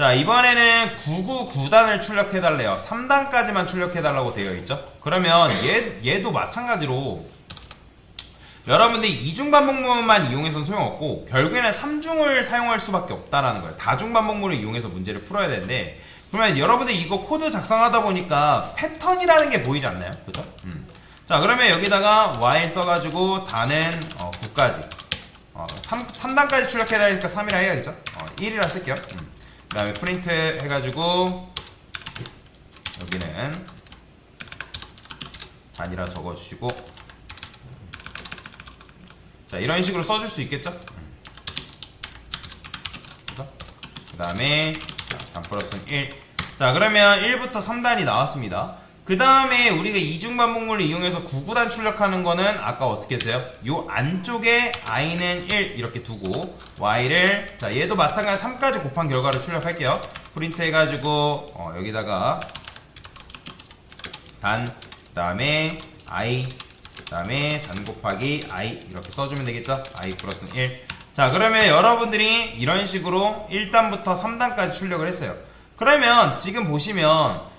자, 이번에는 999단을 출력해달래요. 3단까지만 출력해달라고 되어 있죠. 그러면 얘도 마찬가지로 여러분들이 이중반복문만 이용해서는 소용없고 결국에는 3중을 사용할 수밖에 없다라는 거예요. 다중반복문을 이용해서 문제를 풀어야 되는데, 그러면 여러분들 이거 코드 작성하다 보니까 패턴이라는 게 보이지 않나요? 그죠? 자, 그러면 여기다가 while 써가지고 다는 9까지 3단까지 출력해야 되니까 3이라 해야겠죠? 1이라 쓸게요. 그 다음에 프린트 해가지고 여기는 단이라 적어주시고, 자, 이런 식으로 써줄 수 있겠죠? 그 다음에 단 플러스는 1. 자, 그러면 1부터 3단이 나왔습니다. 그 다음에 우리가 이중반복문을 이용해서 99단 출력하는 거는 아까 어떻게 했어요? 요 안쪽에 i는 1 이렇게 두고 y를, 자, 얘도 마찬가지 3까지 곱한 결과를 출력할게요. 프린트 해가지고 여기다가 단, 그 다음에 i, 그 다음에 단 곱하기 i 이렇게 써주면 되겠죠? i 플러스는 1. 자, 그러면 여러분들이 이런 식으로 1단부터 3단까지 출력을 했어요. 그러면 지금 보시면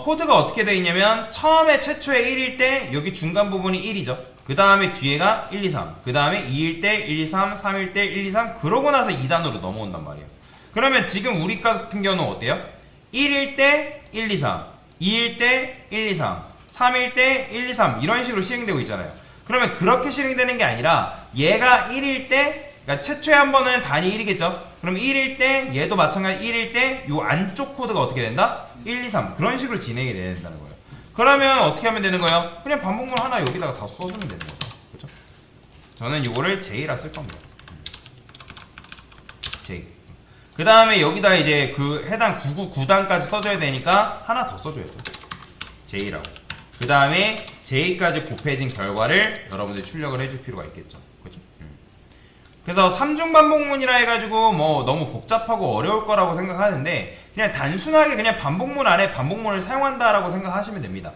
코드가 어떻게 되어 있냐면 처음에 최초에 1일 때 여기 중간 부분이 1이죠. 그 다음에 뒤에가 1, 2, 3. 그 다음에 2일 때 1, 2, 3, 3일 때 1, 2, 3. 그러고 나서 2단으로 넘어온단 말이에요. 그러면 지금 우리 같은 경우는 어때요? 1일 때 1, 2, 3. 2일 때 1, 2, 3. 3일 때 1, 2, 3. 이런 식으로 실행되고 있잖아요. 그러면 그렇게 실행되는 게 아니라 얘가 1일 때, 그러니까 최초에 한 번은 단위 1이겠죠? 그럼 1일 때 얘도 마찬가지 1일 때 이 안쪽 코드가 어떻게 된다? 1, 2, 3 그런 식으로 진행이 돼야 된다는 거예요. 그러면 어떻게 하면 되는 거예요? 그냥 반복문 하나 여기다가 다 써주면 되는 거죠. 그렇죠? 저는 이거를 J라 쓸 겁니다. J. 그 다음에 여기다 이제 그 해당 999단까지 써줘야 되니까 하나 더 써줘야죠. J라고. 그 다음에 J까지 곱해진 결과를 여러분들이 출력을 해줄 필요가 있겠죠. 그렇죠? 그래서 3중 반복문이라 해가지고 뭐 너무 복잡하고 어려울 거라고 생각하는데 그냥 단순하게 그냥 반복문 안에 반복문을 사용한다라고 생각하시면 됩니다.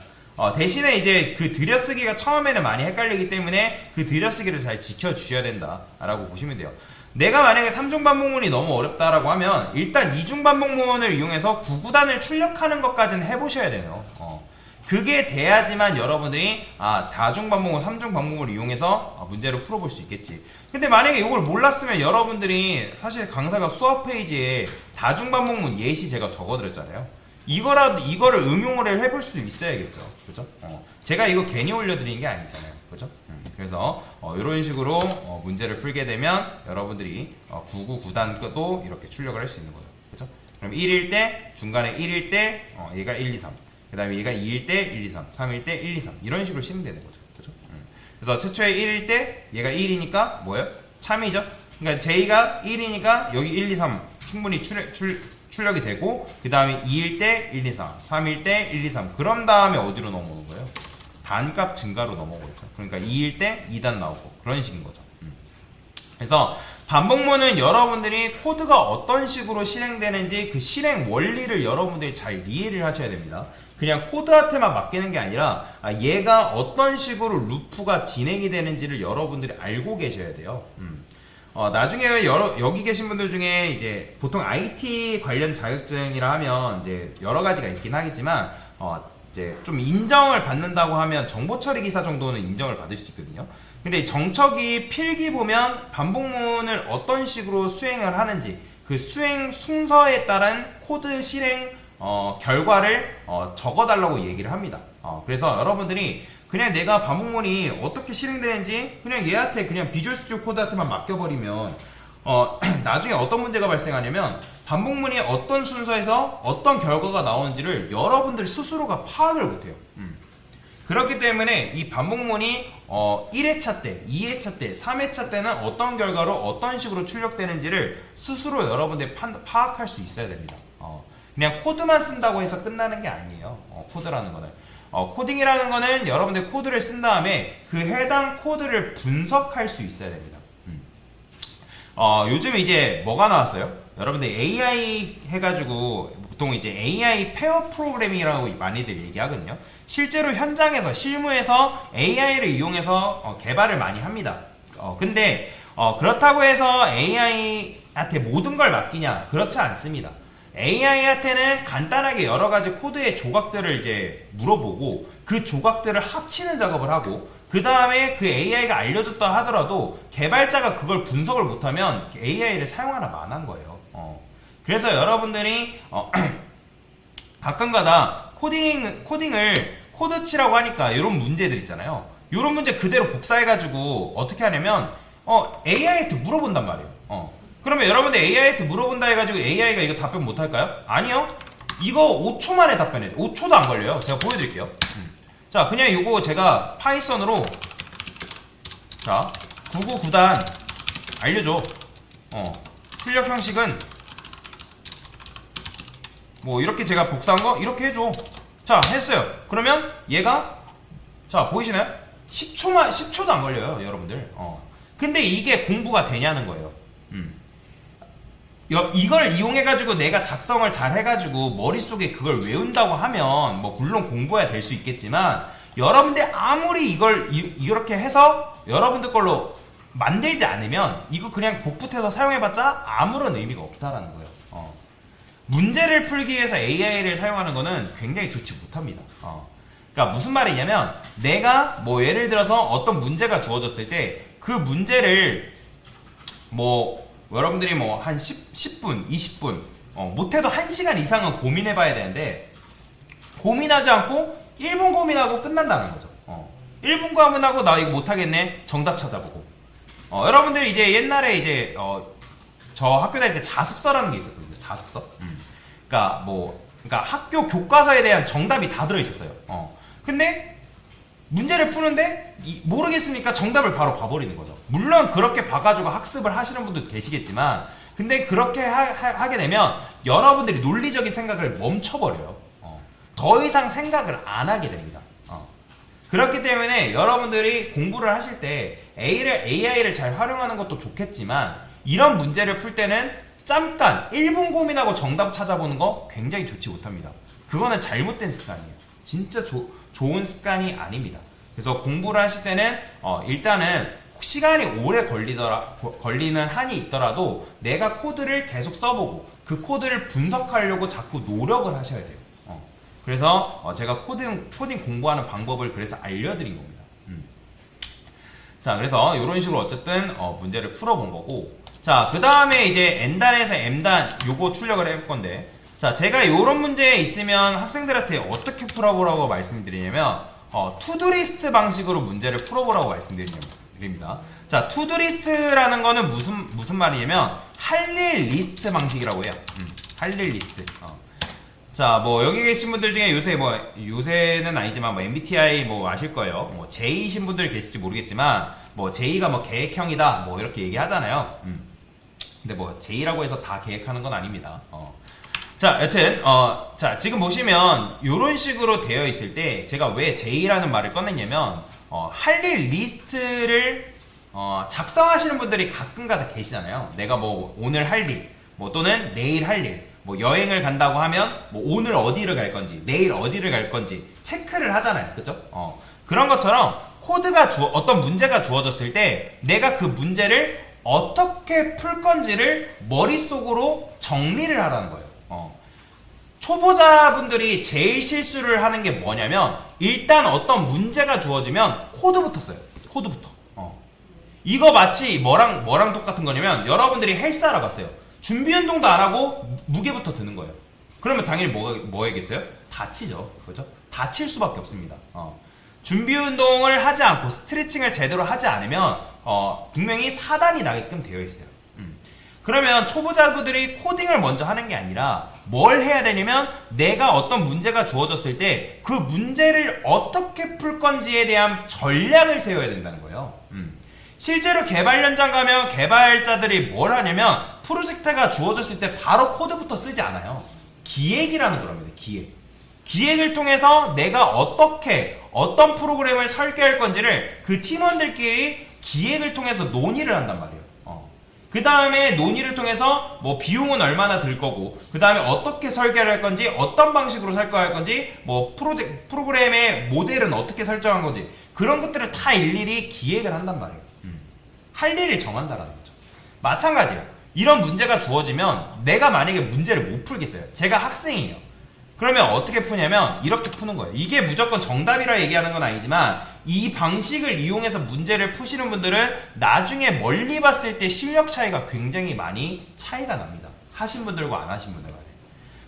대신에 이제 그 들여쓰기가 처음에는 많이 헷갈리기 때문에 그 들여쓰기를 잘 지켜주셔야 된다라고 보시면 돼요. 내가 만약에 3중 반복문이 너무 어렵다라고 하면 일단 2중 반복문을 이용해서 9구단을 출력하는 것까지는 해보셔야 돼요. 그게 돼야지만 여러분들이 다중 반복문, 3중 반복문을 이용해서 문제를 풀어볼 수 있겠지. 근데 만약에 이걸 몰랐으면 여러분들이 사실 강사가 수업 페이지에 다중 반복문 예시 제가 적어드렸잖아요. 이거를 응용을 해볼 수 있어야겠죠. 그죠? 제가 이거 괜히 올려드린 게 아니잖아요. 그죠? 그래서 이런 식으로 문제를 풀게 되면 여러분들이 999단도 이렇게 출력을 할 수 있는 거죠. 그죠? 그럼 1일 때, 중간에 1일 때 얘가 1, 2, 3. 그 다음에 얘가 2일 때 1, 2, 3, 3일 때 1, 2, 3 이런 식으로 실행되는 거죠. 그렇죠? 그래서 최초에 1일 때 얘가 1이니까 뭐예요? 참이죠. 그러니까 J가 1이니까 여기 1, 2, 3 충분히 출력이 되고 그 다음에 2일 때 1, 2, 3, 3일 때 1, 2, 3 그런 다음에 어디로 넘어오는 거예요? 단값 증가로 넘어오겠죠. 그러니까 2일 때 2단 나오고 그런 식인 거죠. 그래서 반복문은 여러분들이 코드가 어떤 식으로 실행되는지 그 실행 원리를 여러분들이 잘 이해를 하셔야 됩니다. 그냥 코드한테만 맡기는 게 아니라 얘가 어떤 식으로 루프가 진행이 되는지를 여러분들이 알고 계셔야 돼요. 나중에 여기 계신 분들 중에 이제 보통 IT 관련 자격증이라 하면 이제 여러 가지가 있긴 하겠지만 이제 좀 인정을 받는다고 하면 정보처리 기사 정도는 인정을 받을 수 있거든요. 근데 정척이 필기 보면 반복문을 어떤 식으로 수행을 하는지 그 수행 순서에 따른 코드 실행 결과를 적어달라고 얘기를 합니다. 그래서 여러분들이 그냥 내가 반복문이 어떻게 실행되는지 그냥 얘한테 그냥 비주얼 스튜디오 코드한테만 맡겨버리면 나중에 어떤 문제가 발생하냐면 반복문이 어떤 순서에서 어떤 결과가 나오는지를 여러분들 스스로가 파악을 못해요. 그렇기 때문에 이 반복문이 1회차 때, 2회차 때, 3회차 때는 어떤 결과로 어떤 식으로 출력되는지를 스스로 여러분들이 파악할 수 있어야 됩니다. 그냥 코드만 쓴다고 해서 끝나는 게 아니에요. 코드라는 거는. 코딩이라는 거는 여러분들 코드를 쓴 다음에 그 해당 코드를 분석할 수 있어야 됩니다. 요즘 이제 뭐가 나왔어요? 여러분들 AI 해가지고 보통 이제 AI 페어 프로그래밍이라고 많이들 얘기하거든요. 실제로 현장에서 실무에서 AI를 이용해서 개발을 많이 합니다. 근데 그렇다고 해서 AI한테 모든 걸 맡기냐? 그렇지 않습니다. AI한테는 간단하게 여러 가지 코드의 조각들을 이제 물어보고 그 조각들을 합치는 작업을 하고 그 다음에 그 AI가 알려줬다 하더라도 개발자가 그걸 분석을 못하면 AI를 사용하나 마나한 거예요. 그래서 여러분들이 가끔가다 코딩을 코드치라고 하니까 이런 문제들 있잖아요. 이런 문제 그대로 복사해가지고 어떻게 하냐면 AI한테 물어본단 말이에요. 그러면 여러분들 AI한테 물어본다 해가지고 AI가 이거 답변 못할까요? 아니요. 이거 5초 만에 답변해요. 5초도 안 걸려요. 제가 보여드릴게요. 자, 그냥 이거 제가 파이썬으로 자 999단 알려줘. 출력 형식은 뭐 이렇게 제가 복사한 거 이렇게 해줘. 자, 했어요. 그러면 얘가 자 보이시나요? 10초도 안 걸려요, 여러분들. 근데 이게 공부가 되냐는 거예요. 이걸 이용해가지고 내가 작성을 잘 해가지고 머릿속에 그걸 외운다고 하면 뭐 물론 공부해야 될 수 있겠지만 여러분들 아무리 이걸 이렇게 해서 여러분들 걸로 만들지 않으면 이거 그냥 복붙해서 사용해봤자 아무런 의미가 없다라는 거예요. 문제를 풀기 위해서 AI를 사용하는 거는 굉장히 좋지 못합니다. 그러니까 무슨 말이냐면 내가 뭐 예를 들어서 어떤 문제가 주어졌을 때 그 문제를 뭐 여러분들이 뭐 한 10분, 20분 못해도 1시간 이상은 고민해봐야 되는데 고민하지 않고 1분 고민하고 끝난다는 거죠. 1분 고민하고 나 이거 못하겠네 정답 찾아보고 여러분들 이제 옛날에 이제 저 학교 다닐 때 자습서라는 게 있었거든요. 자습서. 그러니까 학교 교과서에 대한 정답이 다 들어있었어요. 근데 문제를 푸는데 모르겠으니까 정답을 바로 봐버리는 거죠. 물론 그렇게 봐가지고 학습을 하시는 분도 계시겠지만 근데 그렇게 하게 되면 여러분들이 논리적인 생각을 멈춰버려요. 더 이상 생각을 안 하게 됩니다. 그렇기 때문에 여러분들이 공부를 하실 때 AI를 잘 활용하는 것도 좋겠지만 이런 문제를 풀 때는 잠깐 1분 고민하고 정답 찾아보는 거 굉장히 좋지 못합니다. 그거는 잘못된 습관이에요. 진짜 좋은 습관이 아닙니다. 그래서 공부를 하실 때는 일단은 시간이 오래 걸리는 한이 있더라도 내가 코드를 계속 써보고 그 코드를 분석하려고 자꾸 노력을 하셔야 돼요. 그래서 제가 코딩 공부하는 방법을 그래서 알려드린 겁니다. 자, 그래서 이런 식으로 어쨌든 문제를 풀어본 거고 자, 그 다음에 이제 N단에서 M단 요거 출력을 해볼 건데 자, 제가 요런 문제 있으면 학생들한테 어떻게 풀어보라고 말씀드리냐면 투두리스트 방식으로 문제를 풀어보라고 말씀드립니다. 자, 투두리스트라는 거는 무슨 말이냐면 할 일 리스트 방식이라고 해요. 할 일 리스트. 자, 뭐 여기 계신 분들 중에 요새는 아니지만 뭐 MBTI 뭐 아실 거예요. 뭐 J이신 분들 계실지 모르겠지만 뭐 J가 뭐 계획형이다 뭐 이렇게 얘기하잖아요. 근데 뭐 J라고 해서 다 계획하는 건 아닙니다. 자, 여튼 자, 지금 보시면 이런 식으로 되어 있을 때 제가 왜 J라는 말을 꺼냈냐면 할 일 리스트를 작성하시는 분들이 가끔가다 계시잖아요. 내가 뭐 오늘 할 일, 뭐 또는 내일 할 일, 뭐 여행을 간다고 하면 뭐 오늘 어디를 갈 건지, 내일 어디를 갈 건지 체크를 하잖아요. 그죠? 그런 것처럼 코드가 어떤 문제가 주어졌을 때 내가 그 문제를 어떻게 풀 건지를 머릿속으로 정리를 하라는 거예요. 초보자분들이 제일 실수를 하는 게 뭐냐면 일단 어떤 문제가 주어지면 코드부터 써요. 코드부터. 이거 마치 뭐랑 똑같은 거냐면 여러분들이 헬스하러 갔어요. 준비 운동도 안 하고 무게부터 드는 거예요. 그러면 당연히 뭐 해겠어요? 다치죠. 그죠? 다칠 수밖에 없습니다. 준비 운동을 하지 않고 스트레칭을 제대로 하지 않으면 분명히 사단이 나게끔 되어 있어요. 그러면 초보자분들이 코딩을 먼저 하는 게 아니라 뭘 해야 되냐면 내가 어떤 문제가 주어졌을 때 그 문제를 어떻게 풀 건지에 대한 전략을 세워야 된다는 거예요. 실제로 개발 현장 가면 개발자들이 뭘 하냐면 프로젝트가 주어졌을 때 바로 코드부터 쓰지 않아요. 기획이라는 거랍니다. 기획을 통해서 내가 어떤 프로그램을 설계할 건지를 그 팀원들끼리 기획을 통해서 논의를 한단 말이에요. 그 다음에 논의를 통해서 뭐 비용은 얼마나 들 거고 그 다음에 어떻게 설계를 할 건지 어떤 방식으로 설계할 건지 뭐 프로그램의 모델은 어떻게 설정한 건지 그런 것들을 다 일일이 기획을 한단 말이에요. 할 일을 정한다라는 거죠. 마찬가지예요. 이런 문제가 주어지면 내가 만약에 문제를 못 풀겠어요. 제가 학생이에요. 그러면 어떻게 푸냐면 이렇게 푸는 거예요. 이게 무조건 정답이라 얘기하는 건 아니지만 이 방식을 이용해서 문제를 푸시는 분들은 나중에 멀리 봤을 때 실력 차이가 굉장히 많이 차이가 납니다. 하신 분들과 안 하신 분들 간에.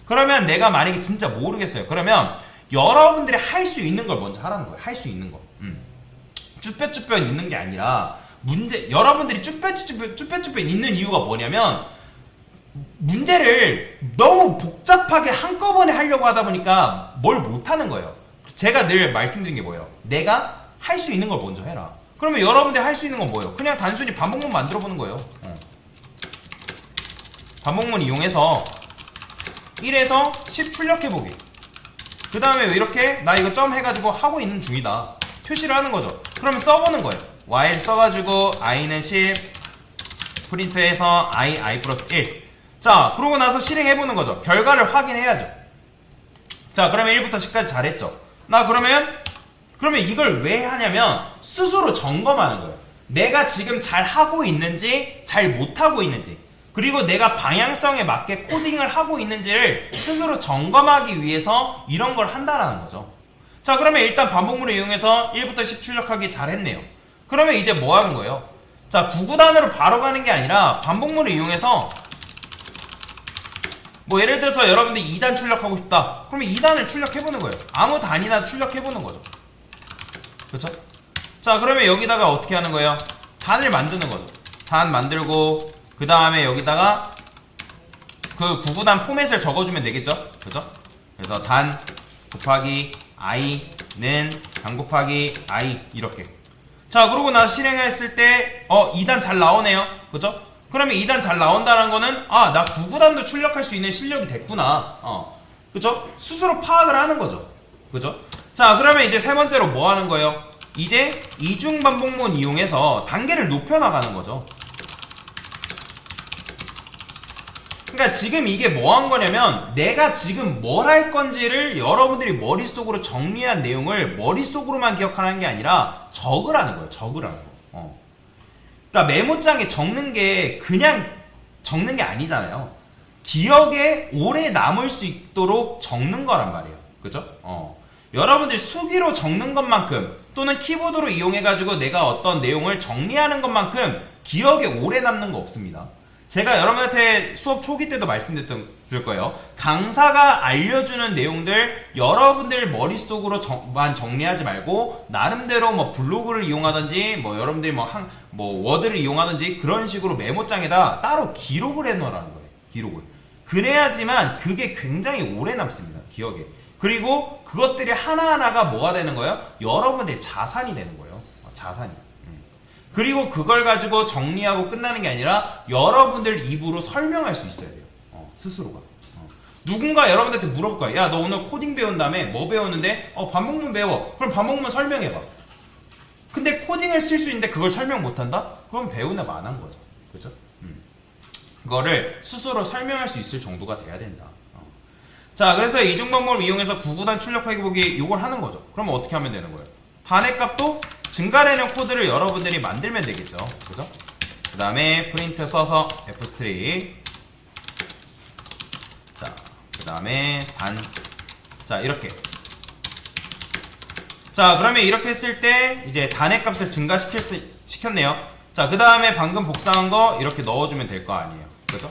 그러면 내가 만약에 진짜 모르겠어요. 그러면 여러분들이 할 수 있는 걸 먼저 하라는 거예요. 할 수 있는 거. 쭈뼛쭈뼛 있는 게 아니라 여러분들이 쭈뼛쭈뼛 있는 이유가 뭐냐면 문제를 너무 복잡하게 한꺼번에 하려고 하다 보니까 뭘 못하는 거예요. 제가 늘 말씀드린 게 뭐예요? 내가 할 수 있는 걸 먼저 해라. 그러면 여러분들이 할 수 있는 건 뭐예요? 그냥 단순히 반복문 만들어 보는 거예요. 반복문 이용해서 1에서 10 출력해보기. 그 다음에 이렇게 나 이거 점 해가지고 하고 있는 중이다 표시를 하는 거죠. 그러면 써보는 거예요. while 써가지고 i는 10 프린트해서 i 플러스 1. 자 그러고 나서 실행해보는 거죠. 결과를 확인해야죠. 자 그러면 1부터 10까지 잘했죠. 나 그러면 이걸 왜 하냐면 스스로 점검하는 거예요. 내가 지금 잘 하고 있는지 잘 못하고 있는지, 그리고 내가 방향성에 맞게 코딩을 하고 있는지를 스스로 점검하기 위해서 이런 걸 한다라는 거죠. 자 그러면 일단 반복문을 이용해서 1부터 10 출력하기 잘했네요. 그러면 이제 뭐 하는 거예요? 자 9구단으로 바로 가는 게 아니라 반복문을 이용해서 뭐 예를 들어서 여러분들이 2단 출력하고 싶다. 그러면 2단을 출력해보는 거예요. 아무 단이나 출력해보는 거죠. 그렇죠? 자 그러면 여기다가 어떻게 하는 거예요? 단을 만드는 거죠. 단 만들고 그 다음에 여기다가 그 9구단 포맷을 적어주면 되겠죠? 그죠? 그래서 단 곱하기 i는 단 곱하기 i 이렇게. 자 그러고 나서 실행했을 때 2단 잘 나오네요. 그죠? 그러면 2단 잘 나온다는 거는 나 9구단도 출력할 수 있는 실력이 됐구나. 그죠? 스스로 파악을 하는 거죠. 그죠? 자 그러면 이제 세 번째로 뭐 하는 거예요? 이제 이중 반복문 이용해서 단계를 높여나가는 거죠. 그러니까 지금 이게 뭐 한 거냐면 내가 지금 뭘 할 건지를 여러분들이 머릿속으로 정리한 내용을 머릿속으로만 기억하는 게 아니라 적으라는 거예요. 적으라는 거. 그러니까 메모장에 적는 게 그냥 적는 게 아니잖아요. 기억에 오래 남을 수 있도록 적는 거란 말이에요. 그죠? 여러분들 수기로 적는 것만큼 또는 키보드로 이용해가지고 내가 어떤 내용을 정리하는 것만큼 기억에 오래 남는 거 없습니다. 제가 여러분한테 수업 초기 때도 말씀드렸을 거예요. 강사가 알려주는 내용들 여러분들 머릿속으로만 정리하지 말고 나름대로 뭐 블로그를 이용하든지 뭐 여러분들이 뭐 워드를 이용하든지 그런 식으로 메모장에다 따로 기록을 해놓으라는 거예요. 기록을. 그래야지만 그게 굉장히 오래 남습니다. 기억에. 그리고 그것들이 하나하나가 뭐가 되는 거예요? 여러분들의 자산이 되는 거예요. 자산이. 그리고 그걸 가지고 정리하고 끝나는 게 아니라 여러분들 입으로 설명할 수 있어야 돼요. 스스로가. 누군가 여러분들한테 물어볼 거야. 야, 너 오늘 코딩 배운 다음에 뭐 배웠는데? 반복문 배워. 그럼 반복문 설명해봐. 근데 코딩을 쓸 수 있는데 그걸 설명 못한다? 그럼 배운 애가 안 한 거죠. 그죠? 그거를 스스로 설명할 수 있을 정도가 돼야 된다. 자, 그래서 이중 반복을 이용해서 9구단 출력하기 보기 이걸 하는 거죠. 그러면 어떻게 하면 되는 거예요? 단의 값도 증가되는 코드를 여러분들이 만들면 되겠죠. 그죠? 그 다음에 프린트 써서 f3. 자, 그 다음에 단. 자, 이렇게. 자, 그러면 이렇게 했을 때 이제 단의 값을 증가시켰네요. 자, 그 다음에 방금 복사한 거 이렇게 넣어주면 될 거 아니에요. 그죠?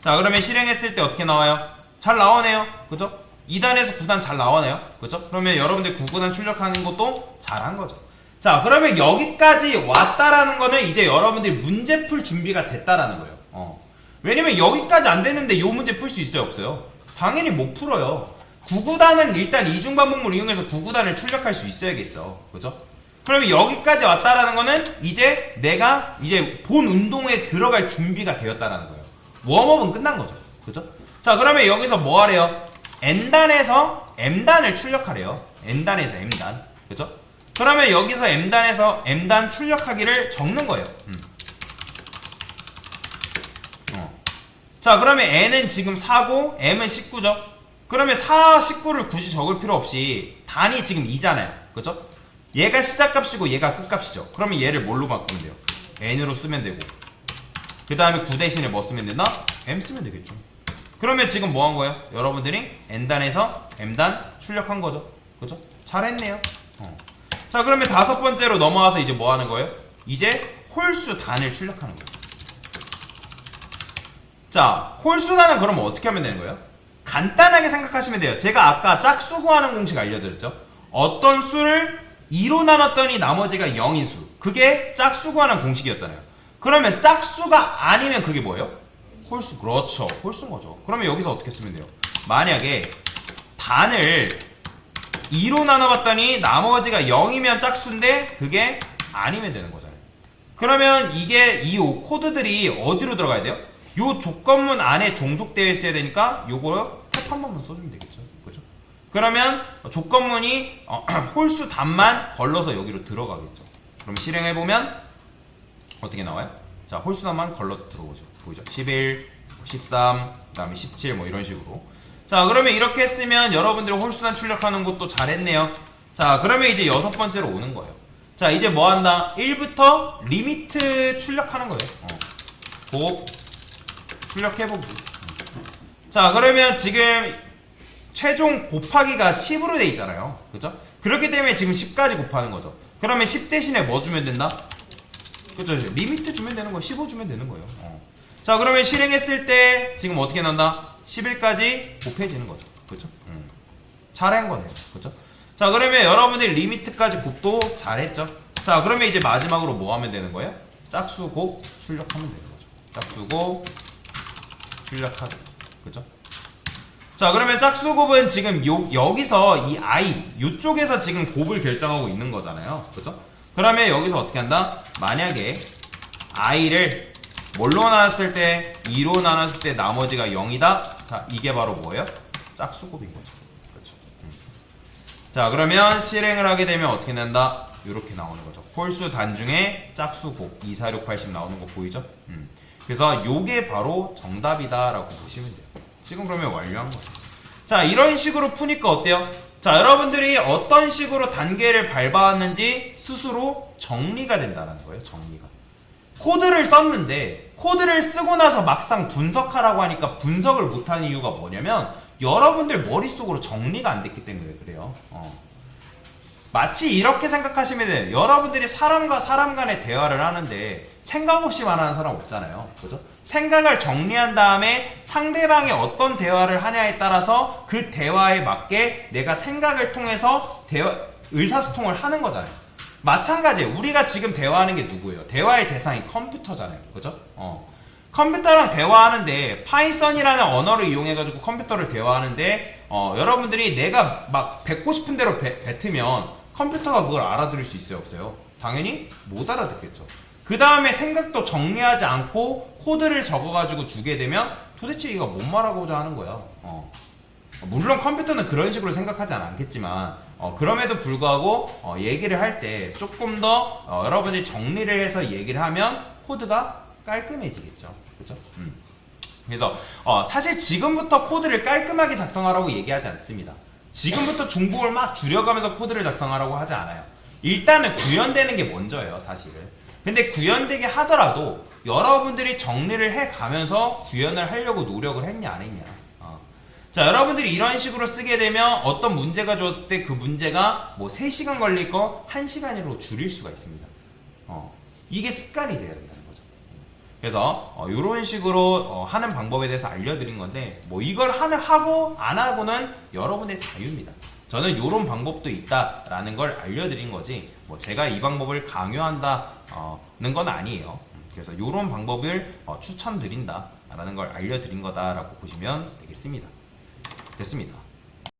자, 그러면 실행했을 때 어떻게 나와요? 잘 나오네요. 그죠? 2단에서 9단 잘 나오네요. 그죠? 그러면 여러분들 9구단 출력하는 것도 잘한 거죠. 자, 그러면 여기까지 왔다라는 거는 이제 여러분들이 문제 풀 준비가 됐다라는 거예요. 왜냐면 여기까지 안 됐는데 요 문제 풀 수 있어요, 없어요? 당연히 못 풀어요. 9구단은 일단 이중반복문을 이용해서 9구단을 출력할 수 있어야겠죠. 그죠? 그러면 여기까지 왔다라는 거는 이제 내가 이제 본 운동에 들어갈 준비가 되었다라는 거예요. 웜업은 끝난 거죠. 그죠? 자, 그러면 여기서 뭐 하래요? N단에서 M단을 출력하래요. N단에서 M단. 그죠? 그러면 여기서 M단에서 M단 출력하기를 적는 거예요. 자, 그러면 N은 지금 4고 M은 19죠? 그러면 4, 19를 굳이 적을 필요 없이 단이 지금 2잖아요. 그죠? 얘가 시작값이고 얘가 끝값이죠. 그러면 얘를 뭘로 바꾸면 돼요? N으로 쓰면 되고 그 다음에 9 대신에 뭐 쓰면 되나? M 쓰면 되겠죠. 그러면 지금 뭐 한 거예요? 여러분들이 N단에서 M단 출력한 거죠. 그죠? 잘했네요. 자, 그러면 다섯 번째로 넘어와서 이제 뭐 하는 거예요? 이제 홀수 단을 출력하는 거예요. 자, 홀수 단은 그러면 어떻게 하면 되는 거예요? 간단하게 생각하시면 돼요. 제가 아까 짝수 구하는 공식 알려드렸죠? 어떤 수를 2로 나눴더니 나머지가 0인 수. 그게 짝수 구하는 공식이었잖아요. 그러면 짝수가 아니면 그게 뭐예요? 홀수. 그렇죠. 홀수인 거죠. 그러면 여기서 어떻게 쓰면 돼요? 만약에 반을 2로 나눠봤더니 나머지가 0이면 짝수인데 그게 아니면 되는 거잖아요. 그러면 이게 이 코드들이 어디로 들어가야 돼요? 요 조건문 안에 종속되어 있어야 되니까 요거 탭 한 번만 써주면 되겠죠. 그죠? 그러면 조건문이 홀수 단만 걸러서 여기로 들어가겠죠. 그럼 실행해보면 어떻게 나와요? 자, 홀수 단만 걸러서 들어오죠. 보이죠? 11, 13, 그 다음에 17 뭐 이런 식으로. 자, 그러면 이렇게 했으면 여러분들이 홀수단 출력하는 것도 잘했네요. 자, 그러면 이제 여섯 번째로 오는 거예요. 자, 이제 뭐 한다? 1부터 리미트 출력하는 거예요. 곱 출력해보기. 자, 그러면 지금 최종 곱하기가 10으로 돼 있잖아요. 그죠? 그렇기 때문에 지금 10까지 곱하는 거죠. 그러면 10 대신에 뭐 주면 된다? 그죠? 리미트 주면 되는 거예요. 15 주면 되는 거예요. 자, 그러면 실행했을 때 지금 어떻게 난다? 11까지 곱해지는 거죠. 그죠? 잘한 거네요. 그죠? 자, 그러면 여러분들 리미트까지 곱도 잘했죠? 자, 그러면 이제 마지막으로 뭐 하면 되는 거예요? 짝수 곱 출력하면 되는 거죠. 짝수 곱 출력하기. 그죠? 자, 그러면 짝수 곱은 지금 여기서 이 i 요쪽에서 지금 곱을 결정하고 있는 거잖아요. 그죠? 그러면 여기서 어떻게 한다? 만약에 i를 뭘로 나눴을 때 2로 나눴을 때 나머지가 0이다. 자, 이게 바로 뭐예요? 짝수 곱인 거죠. 그렇죠? 자, 그러면 실행을 하게 되면 어떻게 난다? 이렇게 나오는 거죠. 홀수 단중에 짝수 곱 2, 4, 6, 80 나오는 거 보이죠? 그래서 요게 바로 정답이다라고 보시면 돼요. 지금 그러면 완료한 거죠. 자, 이런 식으로 푸니까 어때요? 자, 여러분들이 어떤 식으로 단계를 밟아왔는지 스스로 정리가 된다는 거예요. 정리가. 코드를 썼는데 코드를 쓰고 나서 막상 분석하라고 하니까 분석을 못하는 이유가 뭐냐면 여러분들 머릿속으로 정리가 안 됐기 때문에 그래요. 마치 이렇게 생각하시면 돼요. 여러분들이 사람과 사람 간의 대화를 하는데 생각 없이 말하는 사람 없잖아요. 그죠? 생각을 정리한 다음에 상대방이 어떤 대화를 하냐에 따라서 그 대화에 맞게 내가 생각을 통해서 의사소통을 하는 거잖아요. 마찬가지예요. 우리가 지금 대화하는 게 누구예요? 대화의 대상이 컴퓨터잖아요. 그죠? 컴퓨터랑 대화하는데 파이썬이라는 언어를 이용해가지고 컴퓨터를 대화하는데 여러분들이 내가 막 뱉고 싶은 대로 뱉으면 컴퓨터가 그걸 알아들을 수 있어요? 없어요? 당연히 못 알아듣겠죠. 그 다음에 생각도 정리하지 않고 코드를 적어가지고 주게 되면 도대체 이거 뭔 말하고자 하는 거야. 물론 컴퓨터는 그런 식으로 생각하지 않겠지만 그럼에도 불구하고 얘기를 할 때 조금 더 여러분이 정리를 해서 얘기를 하면 코드가 깔끔해지겠죠. 그죠? 그래서 사실 지금부터 코드를 깔끔하게 작성하라고 얘기하지 않습니다. 지금부터 중복을 막 줄여가면서 코드를 작성하라고 하지 않아요. 일단은 구현되는 게 먼저예요, 사실은. 근데 구현되게 하더라도 여러분들이 정리를 해가면서 구현을 하려고 노력을 했냐 안 했냐. 자, 여러분들이 이런 식으로 쓰게 되면 어떤 문제가 주었을 때 그 문제가 뭐 3시간 걸릴 거 1시간으로 줄일 수가 있습니다. 이게 습관이 돼야 된다는 거죠. 그래서 이런 식으로 하는 방법에 대해서 알려드린 건데 뭐 이걸 하고 안 하고는 여러분의 자유입니다. 저는 이런 방법도 있다라는 걸 알려드린 거지 뭐 제가 이 방법을 강요한다는 건 아니에요. 그래서 이런 방법을 추천드린다라는 걸 알려드린 거다라고 보시면 되겠습니다. 됐습니다.